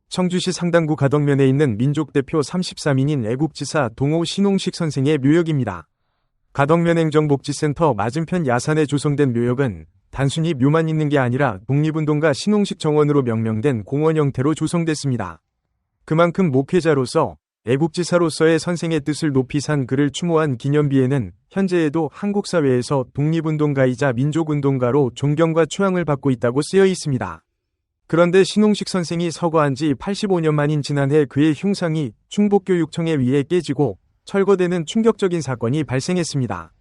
청주시 상당구 가덕면에 있는 민족대표 33인인 애국지사 동호 신홍식 선생의 묘역입니다. 가덕면행정복지센터 맞은편 야산에 조성된 묘역은 단순히 묘만 있는 게 아니라 독립운동가 신홍식 정원으로 명명된 공원 형태로 조성됐습니다. 그만큼 목회자로서 애국지사로서의 선생의 뜻을 높이 산 그를 추모한 기념비에는 현재에도 한국 사회에서 독립운동가이자 민족운동가로 존경과 추앙을 받고 있다고 쓰여 있습니다. 그런데 신홍식 선생이 서거한 지 85년 만인 지난해 그의 흉상이 충북교육청에 의해 깨지고 철거되는 충격적인 사건이 발생했습니다.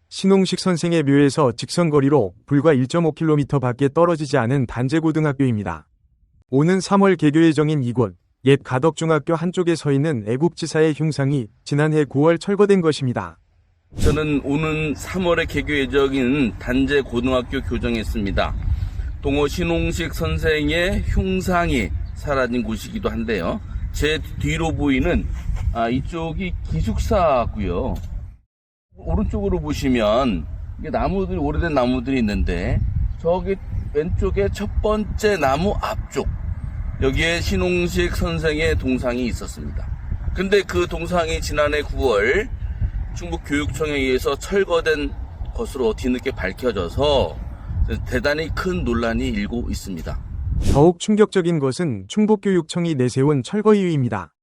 신홍식 선생의 묘에서 직선거리로 불과 1.5km 밖에 떨어지지 않은 단제고등학교입니다. 오는 3월 개교 예정인 이곳, 옛 가덕중학교 한쪽에 서 있는 애국지사의 흉상이 지난해 9월 철거된 것입니다. 저는 오는 3월에 개교 예정인 단제고등학교 교정에 있습니다. 동호 신홍식 선생의 흉상이 사라진 곳이기도 한데요. 제 뒤로 보이는 이쪽이 기숙사고요. 오른쪽으로 보시면 나무들이, 오래된 나무들이 있는데 저기 왼쪽에 첫 번째 나무 앞쪽, 여기에 신홍식 선생의 동상이 있었습니다. 근데 그 동상이 지난해 9월 충북교육청에 의해서 철거된 것으로 뒤늦게 밝혀져서 대단히 큰 논란이 일고 있습니다. 더욱 충격적인 것은 충북교육청이 내세운 철거 이유입니다.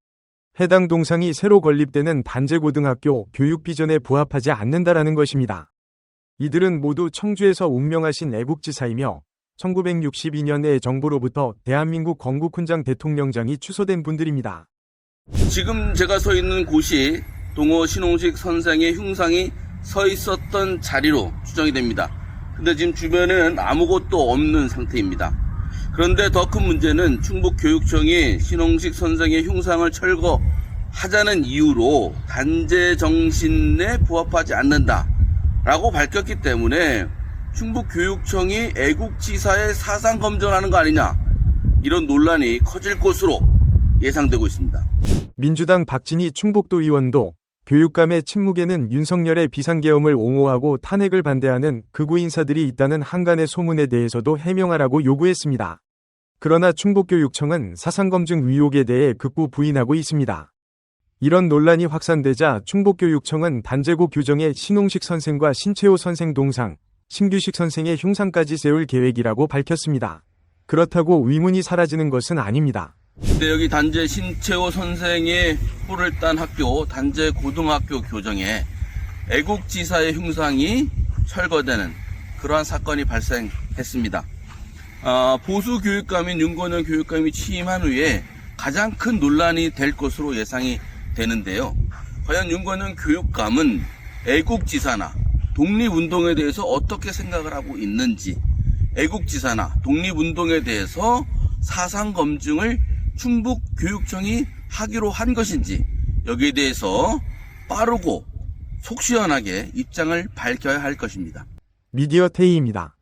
해당 동상이 새로 건립되는 단제고등학교 교육 비전에 부합하지 않는다라는 것입니다. 이들은 모두 청주에서 운명하신 애국지사이며 1962년에 정부로부터 대한민국 건국훈장 대통령장이 취소된 분들입니다. 지금 제가 서 있는 곳이 동호 신홍식 선생의 흉상이 서 있었던 자리로 추정이 됩니다. 근데 지금 주변에는 아무것도 없는 상태입니다. 그런데 더 큰 문제는 충북교육청이 신홍식 선생의 흉상을 철거하자는 이유로 단제 정신에 부합하지 않는다라고 밝혔기 때문에 충북교육청이 애국지사의 사상 검증하는 거 아니냐, 이런 논란이 커질 것으로 예상되고 있습니다. 민주당 박진희 충북도 의원도 교육감의 침묵에는 윤석열의 비상계엄을 옹호하고 탄핵을 반대하는 극우 인사들이 있다는 한간의 소문에 대해서도 해명하라고 요구했습니다. 그러나 충북교육청은 사상검증 의혹에 대해 극구 부인하고 있습니다. 이런 논란이 확산되자 충북교육청은 단제고 교정에 신홍식 선생과 신채호 선생 동상, 신규식 선생의 흉상까지 세울 계획이라고 밝혔습니다. 그렇다고 의문이 사라지는 것은 아닙니다. 근데 여기 단제 신채호 선생의 뿔을 딴 학교 단제고등학교 교정에 애국지사의 흉상이 철거되는 그러한 사건이 발생했습니다. 보수 교육감인 윤건현 교육감이 취임한 후에 가장 큰 논란이 될 것으로 예상이 되는데요. 과연 윤건현 교육감은 애국지사나 독립운동에 대해서 어떻게 생각을 하고 있는지, 애국지사나 독립운동에 대해서 사상검증을 충북교육청이 하기로 한 것인지, 여기에 대해서 빠르고 속 시원하게 입장을 밝혀야 할 것입니다. 미디어 테이입니다.